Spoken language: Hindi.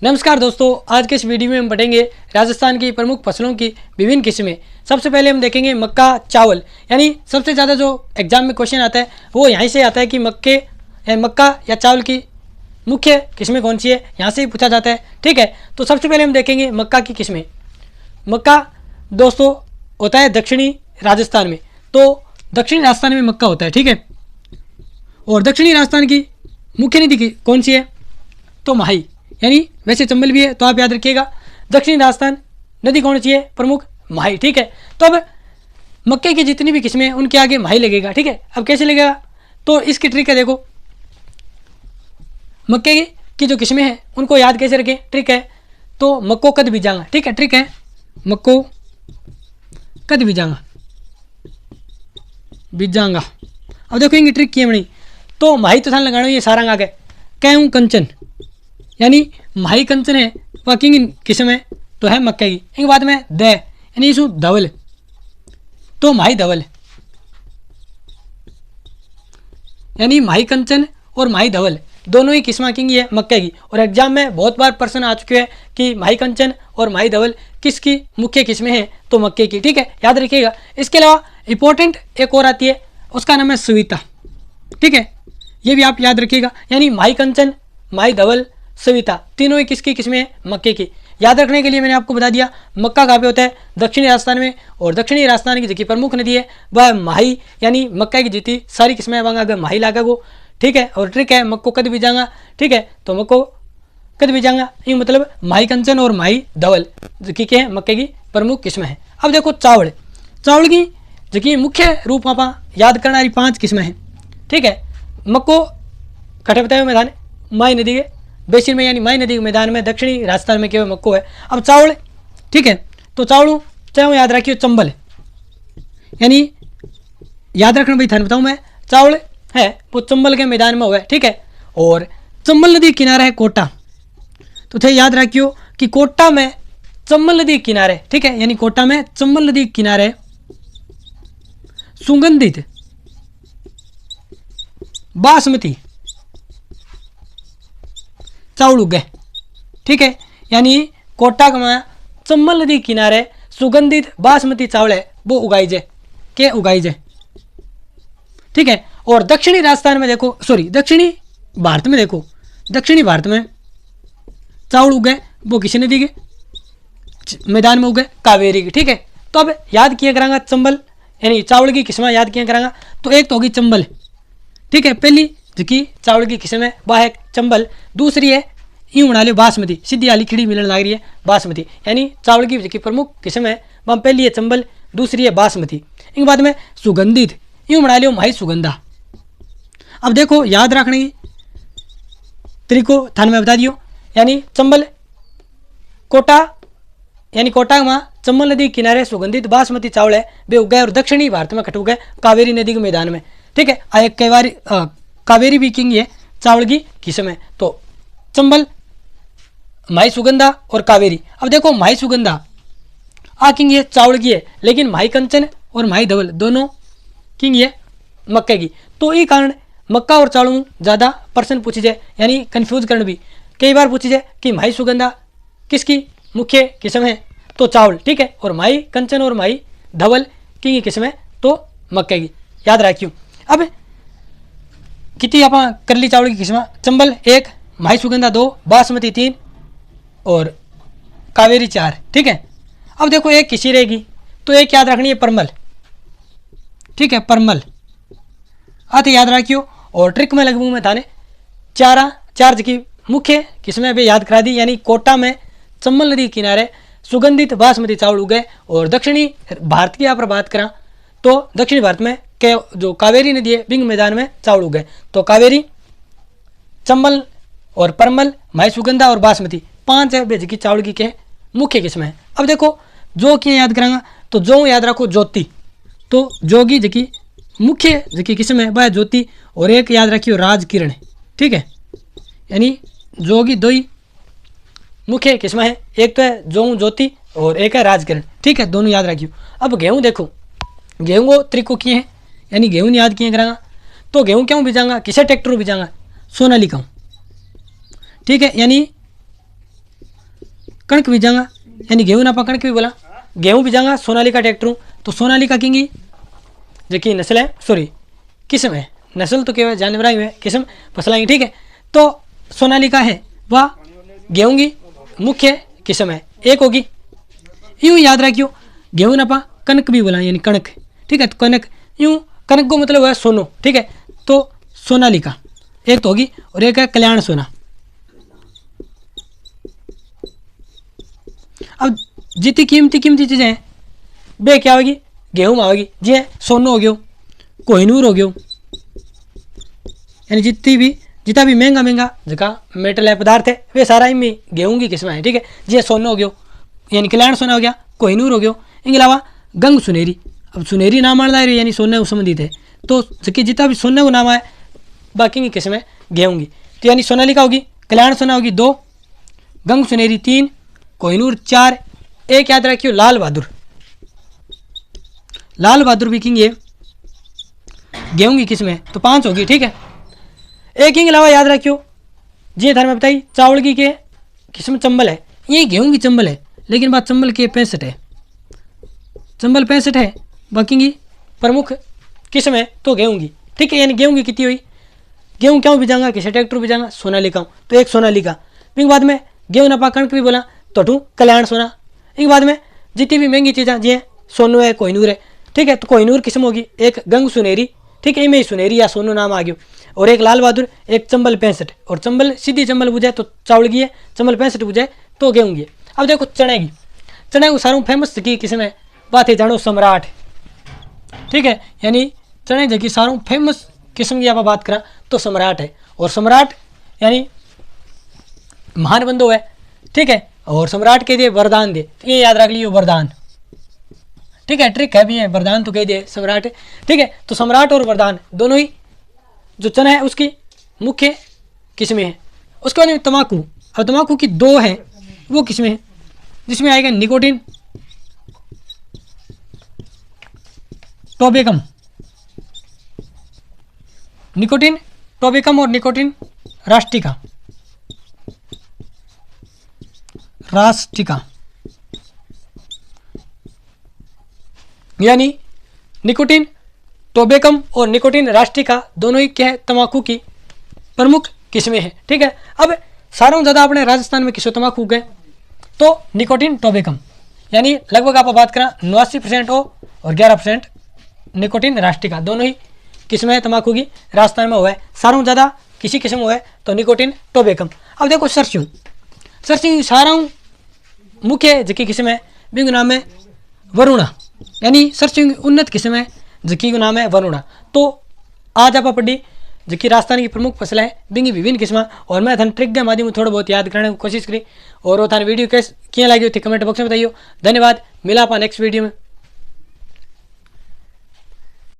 नमस्कार दोस्तों, आज के इस वीडियो में हम पढ़ेंगे राजस्थान की प्रमुख फसलों की विभिन्न किस्में। सबसे पहले हम देखेंगे मक्का चावल, यानी सबसे ज़्यादा जो एग्जाम में क्वेश्चन आता है वो यहीं से आता है कि मक्का या चावल की मुख्य किस्में कौन सी है, यहाँ से ही पूछा जाता है। ठीक है, तो सबसे पहले हम देखेंगे मक्का की किस्में। मक्का दोस्तों होता है दक्षिणी राजस्थान में, तो दक्षिणी राजस्थान में मक्का होता है। ठीक है, और दक्षिणी राजस्थान की मुख्य नदी कौन सी है, तो माही, यानी वैसे चंबल भी है तो आप याद रखिएगा। दक्षिणी राजस्थान नदी कौन सी है प्रमुख, माही। ठीक है, तो अब मक्के की जितनी भी किस्में हैं उनके आगे माही लगेगा। ठीक है, अब कैसे लगेगा, तो इसकी ट्रिक है। देखो मक्के की जो किस्में हैं उनको याद कैसे रखें, ट्रिक है। तो मक्को कद बीजांगा, ठीक है, ट्रिक है मक्को कद बीजांगा। अब देखो इनकी ट्रिक की है बनी, तो माही तो थान लगाना ये सारंग आगे कहूँ कंचन, यानी माही कंचन है वह किंग किस्म है तो है मक्के की। एक बात में द यानी इसु धवल, तो माही धवल, यानी माही कंचन और माही धवल दोनों ही किस्म किंग है मक्के की। और एग्जाम में बहुत बार प्रश्न आ चुके हैं कि माही कंचन और माही धवल किसकी मुख्य किस्में हैं, तो मक्के की। ठीक है, याद रखिएगा। इसके अलावा इंपॉर्टेंट एक और आती है, उसका नाम है सविता। ठीक है, ये भी आप याद रखिएगा, यानी माही कंचन, माही धवल, सविता तीनों ही किसकी किस्में हैं, मक्के की। याद रखने के लिए मैंने आपको बता दिया मक्का कहाँ पे होता है, दक्षिणी राजस्थान में, और दक्षिणी राजस्थान की जितनी प्रमुख नदी है वह माही, यानी मक्का की जितनी सारी किस्में वहाँ अगर माही लागा को। ठीक है, और ट्रिक है मक्को कद बीजांगा। ठीक है, तो मक्को कद बीजांगा ये मतलब माही कंचन और माही धवल जो क्या है मक्के की प्रमुख किस्में हैं। अब देखो चावल की जो मुख्य रूप में आप याद करने वाली 5 किस्में हैं। ठीक है, मक्को कटे बताए मैदान माही नदी के बेसिन में, यानी माही नदी के मैदान में दक्षिणी राजस्थान में केवल मक्को है। अब चावल, ठीक है, तो चावल याद रखियो चंबल, यानी याद रखना भाई थाने बताऊँ मैं, चावल है वो चंबल के मैदान में हुआ है। ठीक है, और चंबल नदी किनारा है कोटा, तो थे याद रखियो कि कोटा में चंबल नदी किनारे, ठीक है, यानी कोटा में चंबल नदी किनारे सुगंधित बासमती चावल उगे। ठीक है, यानी कोटा में चंबल नदी किनारे सुगंधित बासमती चावल है वो उगाई जाए। ठीक है, और दक्षिणी राजस्थान में देखो, दक्षिणी भारत में देखो, दक्षिणी भारत में चावल उगे वो किसी नदी के मैदान में उगे, कावेरी की। ठीक है, तो अब याद किया करांगा चंबल, यानी चावल की किस्में याद किया करांगा। तो एक तो होगी चंबल, ठीक है, पहली जो चावल की किस्म है वह है चंबल। दूसरी है यूँ बना लो बासमती, सीधी आली खिड़ी मिलने लग रही है बासमती, यानी चावल की जो प्रमुख किस्म है वह पहली है चंबल, दूसरी है बासमती। इनके बाद में सुगंधित यूँ बना लो माही सुगंधा। अब देखो याद रखने की तरीको थान में बता दियो, यानी चंबल कोटा, यानी कोटा में चंबल नदी किनारे सुगंधित बासमती चावल है वे उगाए, और दक्षिणी भारत में कट गए कावेरी नदी के मैदान में। ठीक है, कावेरी भी किंग है चावल की किस्म है, तो चंबल, माही सुगंधा और कावेरी। अब देखो माही सुगंधा किंग है चावल की है, लेकिन माही कंचन और माही धवल दोनों किंग है मक्के की। तो ये कारण मक्का और चावल में ज़्यादा प्रश्न पूछी जाए, यानी कंफ्यूज करने भी कई बार पूछी जाए कि माही सुगंधा किसकी मुख्य किस्म है, तो चावल। ठीक है, और माही कंचन और माही धवल की किस्म है तो मक्के की, याद रखियो। अब कितनी आप कर ली चावल की किस्म, चंबल 1, माही सुगंधा 2, बासमती 3 और कावेरी 4। ठीक है, अब देखो एक किसी रहेगी, तो एक याद रखनी है परमल। ठीक है, परमल आते याद रखियो, और ट्रिक में लगभग में थाने चार की मुख्य किस्में भी याद करा दी, यानी कोटा में चंबल नदी किनारे सुगंधित बासमती चावल उगे। और दक्षिणी भारत की यहाँ बात करा तो दक्षिणी भारत में के जो कावेरी नदी है बिंग मैदान में चावल उगे, तो कावेरी, चंबल और परमल, माही सुगंधा और बासमती 5 है बेज की चावल की के मुख्य किस्में हैं। अब देखो जो क्या याद करांगा, तो जो याद रखो ज्योति, तो जोगी जकी मुख्य जकी किस्म है वह ज्योति, और एक याद रखियो राज किरण। ठीक है, यानी जोगी 2 ही मुख्य किस्में है, एक तो है जो ज्योति और एक है राज किरण। ठीक है, दोनों याद रखियो। अब गेहूँ देखो, गेहूँ को तरीको किए हैं, यानी गेहूँ याद किए करांगा, तो गेहूँ क्यों बीजांगा, किसे ट्रैक्टर बीजांगा, सोनालिका। ठीक है, यानी कणक बीजांगा, यानी गेहूं आप कणक भी बोला, गेहूं बीजांगा सोनालिका ट्रैक्टर। तो सोनालिका किंगी जो नस्ल है, सॉरी किस्म है, नस्ल तो केवल जानवर ही है, किस्म फसलाएंगे, ठीक है। तो सोनालिका है वह गेहूं की मुख्य किस्म है, एक होगी। यूँ याद रखियो, गेहूं आप कणक भी बोला, यानी कणक, ठीक है। तो कणक, यूँ कणक को मतलब है सोनो, ठीक है। तो सोनालिका एक तो होगी, और एक है कल्याण सोना। अब जितनी कीमती चीज़ें हैं वे क्या होगी, गेहूं में होगी, जी सोनो हो गयो, कोहिनूर हो गयो, यानी जितना भी महंगा जगह मेटल है, पदार्थ है, वे सारा इनमें गेहूं की किस्म है, ठीक है। जी सोनो हो गयो, यानी कल्याण सोना हो गया, कोहिनूर हो गयो, इनके अलावा गंग सुनेरी। अब सुनेरी नाम आना है यानी सोने को संबंधित है, तो जितना भी सोने को नाम है बाकी की किस्म है गेहूं की। तो यानी सोनालिका होगी, कल्याण सोना होगी 2, गंग सुनेरी 3, कोहिनूर 4, एक याद रखियो लाल बहादुर। लाल बहादुर भी किंग ये गेहूं की किस्म है, तो 5 होगी, ठीक है। एक के अलावा याद रखियो, जी धर्म में बताई चावल की के किस्म चंबल है, ये गेहूं की चंबल है, लेकिन बात चंबल के 65 है, चंबल 65 है, बाकी की प्रमुख किस्म है तो गेहूं की, ठीक है। यानी गेहूं की कितनी हुई, गेहूं क्यों बीजांगा, किसे ट्रैक्टर बीजांगा, सोनालिका, तो एक सोनालिका। फिर बाद में गेहूं नपा कणक भी बोला, तो कल्याण सोना। एक बाद में जितनी भी महंगी चीज़ें जी सोनू है, कोहिनूर है, ठीक है। तो कोहिनूर किस्म होगी, एक गंग सुनेरी, ठीक है, इनमें सुनेरी या सोनू नाम आ गयो, और एक लाल बहादुर, एक चंबल 65, और चंबल सीधी चंबल बुझाए तो चावल की है, चंबल 65 बुझाए तो गेहूं की है। अब देखो चने को सारों फेमस की किस्म है, बात है जानो सम्राट, ठीक है। यानी चने जबकि सारों फेमस किस्म की आप बात करा तो सम्राट है, और सम्राट यानी महान बंदो है, ठीक है। और सम्राट कह दिए वरदान दे, तो ये याद रख लियो वरदान, ठीक है, ट्रिक है भी है, वरदान तो कह दिए सम्राट, ठीक है। तो सम्राट और वरदान दोनों ही जो चना है उसकी मुख्य किस्में हैं। उसके बाद में तम्बाकू, अब तम्बाकू की 2 है वो किस्में हैं, जिसमें आएगा निकोटिन टोबेकम, निकोटिन टोबेकम और निकोटिन रास्टिका, यानी निकोटिन टोबेकम और निकोटिन रास्टिका दोनों ही क्या है, तम्बाकू की प्रमुख किस्में हैं, ठीक है। अब सारों ज़्यादा अपने राजस्थान में किसो तम्बाकू गए तो निकोटिन टोबेकम, यानी लगभग आप बात करा 89% हो और 11% निकोटिन रास्टिका, दोनों ही किस्में तम्बाकू की राजस्थान में हुआ है। सारों ज़्यादा किसी किस्म हुआ है तो निकोटिन टोबेकम। अब देखो सरसों सारों मुख्य जकी किस्म है बिंग नाम है वरुणा, यानी सरसों की उन्नत किस्म है जकी को नाम है वरुणा। तो आज आप पढ़ी जबकि राजस्थान की प्रमुख फसल है बिंगी विभिन्न किस्म, और मैं थन ट्रिक के माध्यम थोड़ा बहुत याद करने की कोशिश करी, और वो थान वीडियो कैसे क्या लगी थी कमेंट बॉक्स में बताइए। धन्यवाद, मिला आपा नेक्स्ट वीडियो में।